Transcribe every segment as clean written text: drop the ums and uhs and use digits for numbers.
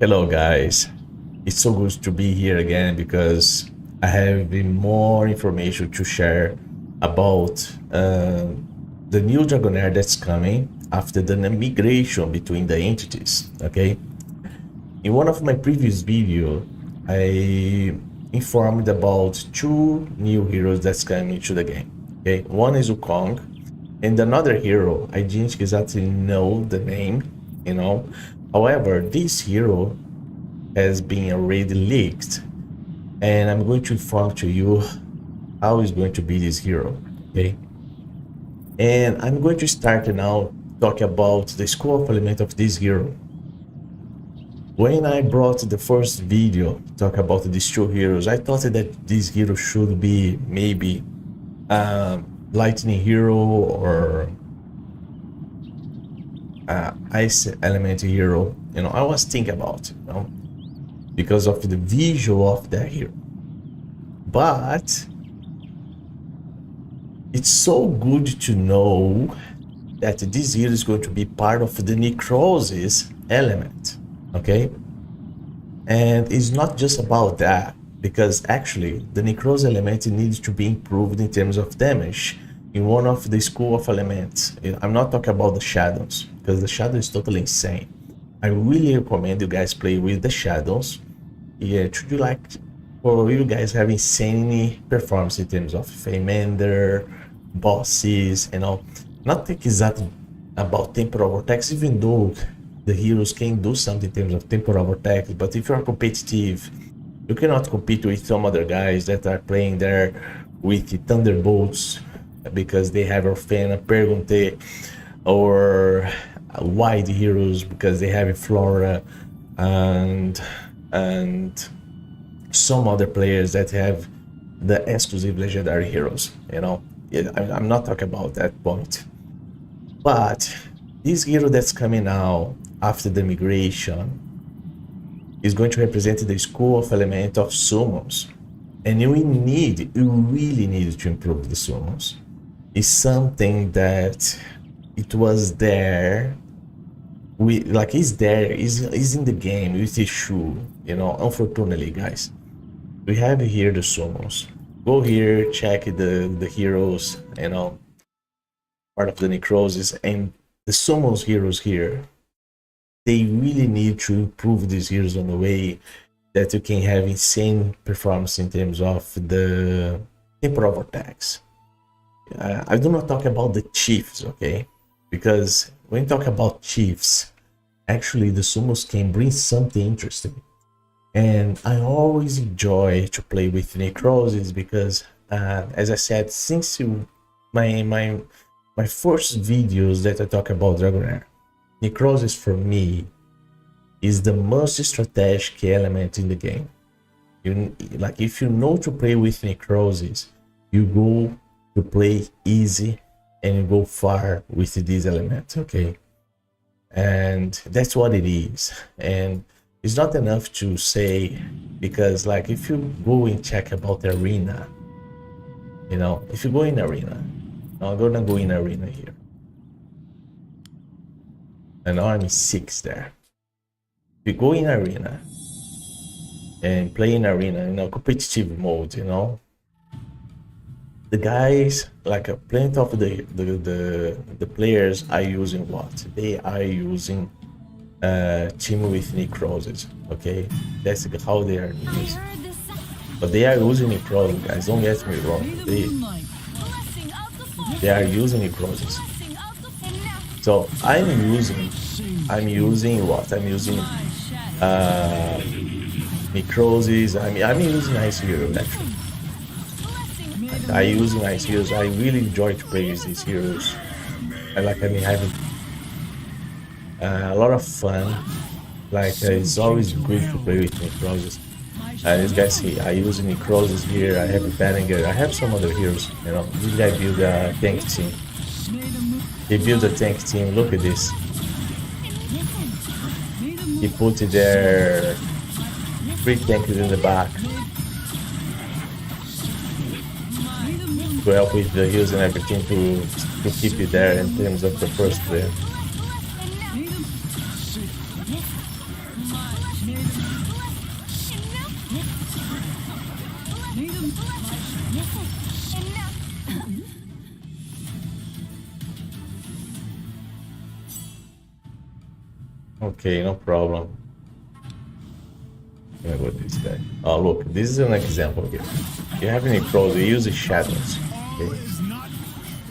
Hello guys, it's so good to be here again because I have more information to share about the new Dragonheir that's coming after the migration between the entities. Okay, in one of my previous videos I informed about two new heroes that's coming to the game. Okay, one is Wukong and another hero I didn't exactly know the name, however this hero has been already leaked and I'm going to inform to you how is going to be this hero. Okay, and I'm going to start now talking about the school of element of this hero. When I brought the first video talk about these two heroes, I thought that this hero should be maybe lightning hero or ice element hero. I was thinking about it, because of the visual of that hero. But it's so good to know that this hero is going to be part of the necrosis element. Okay, and it's not just about that, because actually the necrosis element needs to be improved in terms of damage in one of the school of elements. I'm not talking about the shadows, because the shadow is totally insane. I really recommend you guys play with the shadows. Yeah, for you guys have insane performance in terms of Feymander, bosses, not exactly about temporal vortex, even though the heroes can do something in terms of temporal vortex. But if you are competitive, you cannot compete with some other guys that are playing there with the thunderbolts, because they have Orphena, Pergunte, or wide heroes because they have Flora, and some other players that have the exclusive legendary heroes. I'm not talking about that point. But this hero that's coming now after the migration is going to represent the school of element of summons, and you really need to improve the summons. It's something that it was there, is in the game with the shoe. Unfortunately guys, we have here the summons. Go here, check the heroes, part of the necrosis, and the summons heroes here, they really need to improve these heroes on the way that you can have insane performance in terms of the temporal vortex. I do not talk about the chiefs, okay? Because when you talk about chiefs, actually the summons can bring something interesting. And I always enjoy to play with necrosis because, as I said, since my first videos that I talk about Dragonheir, necrosis for me is the most strategic element in the game. If you know to play with necrosis, you go to play easy and you go far with this element, okay? And that's what it is. And it's not enough to say, because if you go and check about the arena, if you go in arena, I'm gonna go in arena here, and now I'm 6 there. If you go in arena and play in arena in a competitive mode, the guys, plenty of the players are using what? They are using team with necrosis, okay? That's how they are using. But they are using necrosis, guys, don't get me wrong. They are using necrosis. So I'm using what? I'm using necrosis. I'm using ice heroes actually. I use nice heroes. I really enjoy to play with these heroes. Having a lot of fun. It's always good to play with necrosis. As you guys see, I use necrosis here. I have a Banninger. I have some other heroes. This guy built a tank team. He built a tank team. Look at this. He put their 3 tanks in the back to help with the heals and everything to keep it there in terms of the first player. Okay, no problem. I'm gonna go with this guy. Oh, look, this is an example here. You have any pros, you use the shadows. Okay?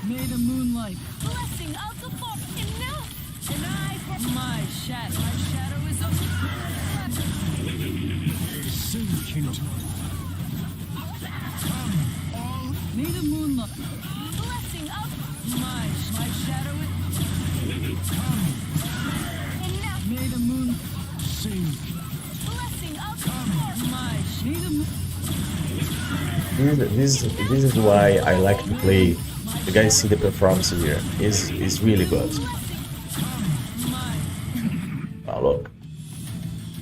May the moonlight blessing of the fall enough. And I my shadow is a sink into may the moonlight blessing of my shadow is enough. May the moon sink blessing of my may the moon. This is why I like to play. You guys see the performance here. Is really good. Oh, look.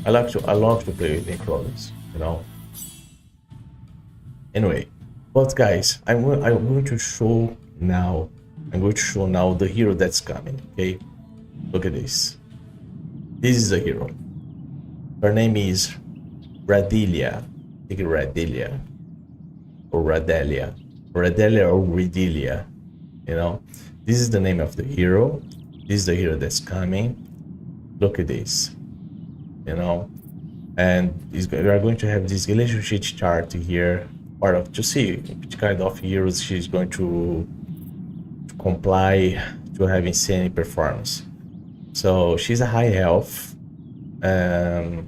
I love to play with Necrolis, you know. Anyway, but guys, I'm going to show now. I'm going to show now the hero that's coming. Okay, look at this. This is a hero. Her name is Radelia. I think Radelia or Radelia, Radelia or Radelia. You know, this is the name of the hero. This is the hero that's coming. Look at this. You know, and we are going to have this relationship chart here, part of to see which kind of heroes she's going to comply to have insane performance. So she's a high health, and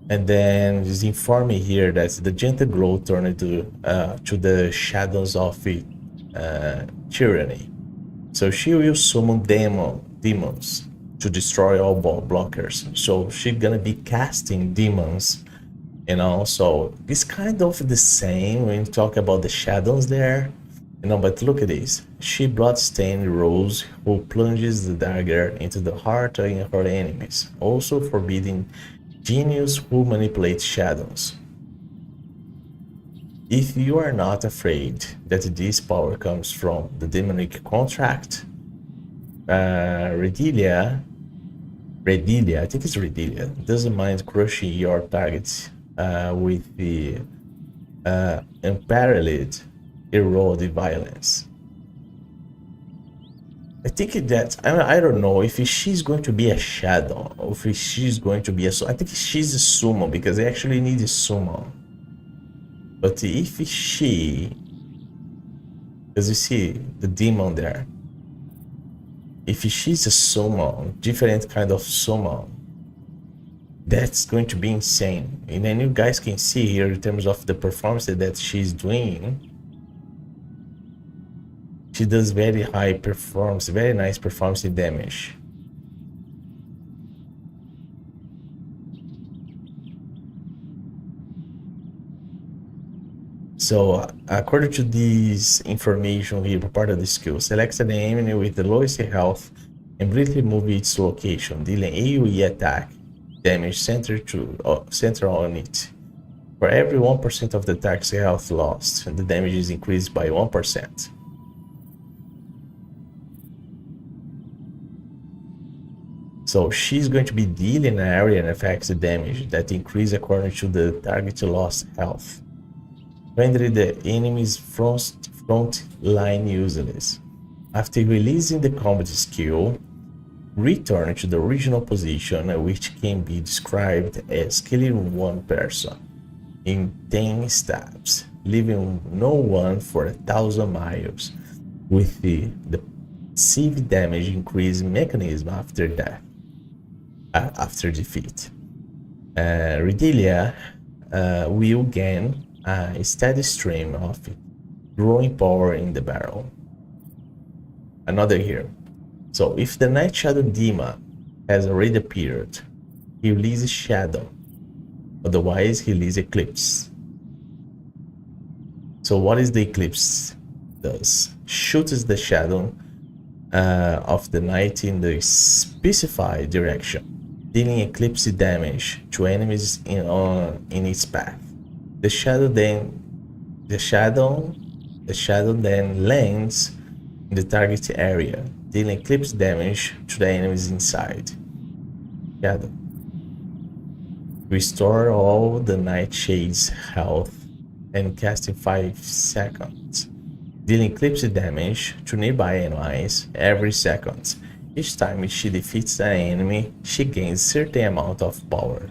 then it's informing here that the gentle glow turned to the shadows of tyranny. So she will summon demons to destroy all ball blockers. So she's gonna be casting demons, you know. So it's kind of the same when you talk about the shadows there, you know. But look at this. She bloodstained Rose who plunges the dagger into the heart of her enemies, also forbidding genius who manipulates shadows. If you are not afraid that this power comes from the demonic contract, Radelia, I think it's Radelia, doesn't mind crushing your targets with the unparalleled eroded violence. I think that I don't know if she's going to be a shadow or if she's going to be a. I think she's a summon because I actually need a summon. But if she, because you see the demon there. If she's a summon, different kind of summon, that's going to be insane. And then you guys can see here in terms of the performance that she's doing. She does very high performance, very nice performance in damage. So according to this information here, part of the skill, select an enemy with the lowest health and briefly move its location, dealing AoE attack damage centered on it. For every 1% of the attack's health lost, the damage is increased by 1%. So she's going to be dealing an area and effects damage that increase according to the target lost health. Render the enemy's front line useless. After releasing the combat skill, return to the original position, which can be described as killing one person in 10 steps, leaving no one for 1,000 miles, with the passive damage increase mechanism after death, after defeat. Radelia will gain a steady stream of growing power in the barrel. Another here. So if the Night Shadow Demon has already appeared, he releases Shadow. Otherwise, he releases Eclipse. So what is the Eclipse does? Shoots the shadow of the night in the specified direction, dealing eclipse damage to enemies in its path. The shadow then lands in the target area, dealing eclipse damage to the enemies inside. Shadow. Restore all the Nightshade's health and cast in 5 seconds, dealing eclipse damage to nearby enemies every second. Each time she defeats an enemy, she gains a certain amount of power.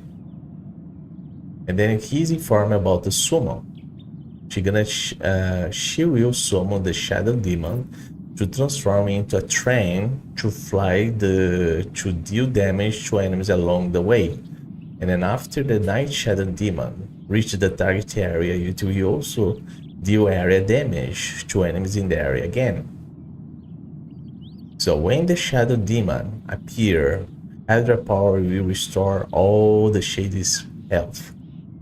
And then he's informed about the summon. She will summon the Shadow Demon to transform into a train to fly to deal damage to enemies along the way. And then after the Night Shadow Demon reaches the target area, it will also deal area damage to enemies in the area again. So when the Shadow Demon appears, Hydra Power will restore all the Shady's health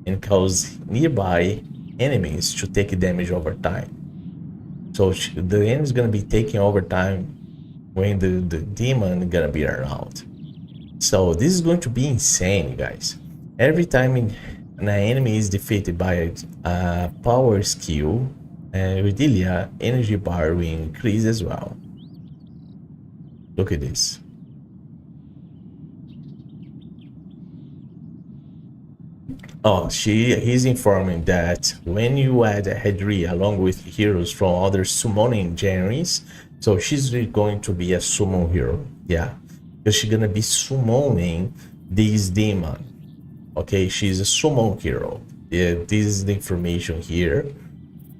and cause nearby enemies to take damage over time. So the enemy is gonna be taking over time when the demon is gonna be around. So this is going to be insane, guys. Every time an enemy is defeated by a power skill, Radelia energy bar will increase as well. Look at this. Oh, he's informing that when you add a Radelia along with heroes from other summoning genres, so she's going to be a summon hero, yeah, because she's gonna be summoning this demon. Okay, she's a summon hero. Yeah, this is the information here.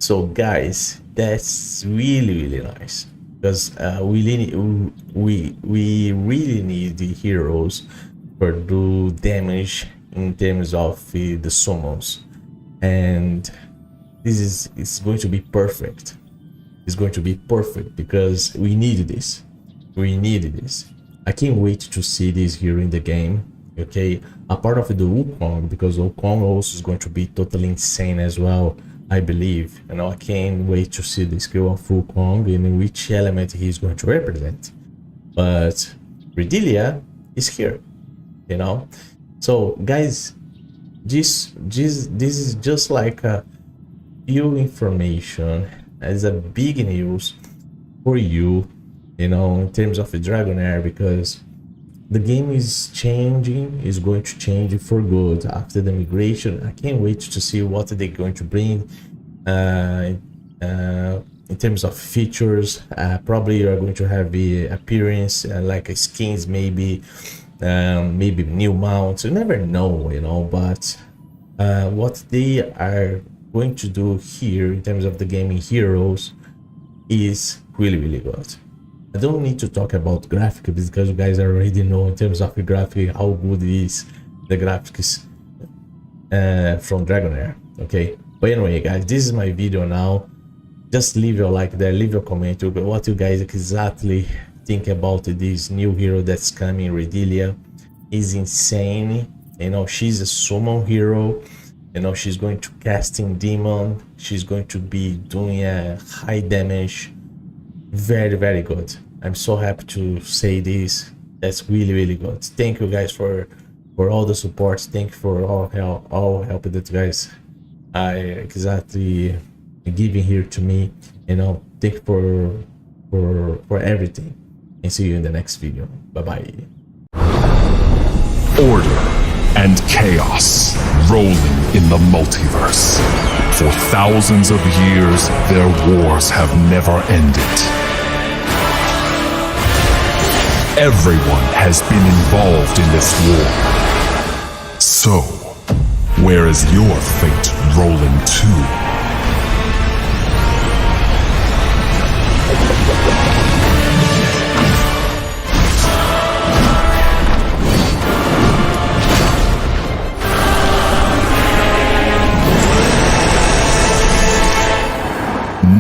So guys, that's really nice, because we really need the heroes for do damage in terms of the summons, and this is going to be perfect. It's going to be perfect because we need this. I can't wait to see this here in the game. Okay, a part of the Wukong, because Wukong also is going to be totally insane as well, I believe. You know, I can't wait to see the skill of Wukong and which element he's going to represent. But Radelia is here, you know. So guys, this is just like a few information as a big news for you, you know, in terms of the Dragonheir, because the game is changing, is going to change for good after the migration. I can't wait to see what they're going to bring in terms of features. Probably you are going to have the appearance like skins, maybe new mounts. You never know, you know. But what they are going to do here in terms of the gaming heroes is really good. I don't need to talk about graphics because you guys already know in terms of the graphic how good is the graphics from Dragonheir. Okay, but anyway, guys, this is my video now. Just leave your like there, leave your comment what you guys exactly think about this new hero that's coming. Radelia is insane, you know. She's a summon hero, you know. She's going to casting demon, she's going to be doing a high damage. Very good. I'm so happy to say this. That's really good. Thank you guys for all the support. Thank you for all help that you guys are exactly giving here to me, you know. Thank you for everything, and see you in the next video. Bye. Order and chaos rolling in the multiverse. For thousands of years, their wars have never ended. Everyone has been involved in this war. So, where is your fate rolling to?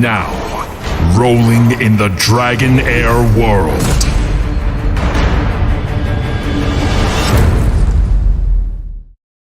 Now, rolling in the Dragonheir world.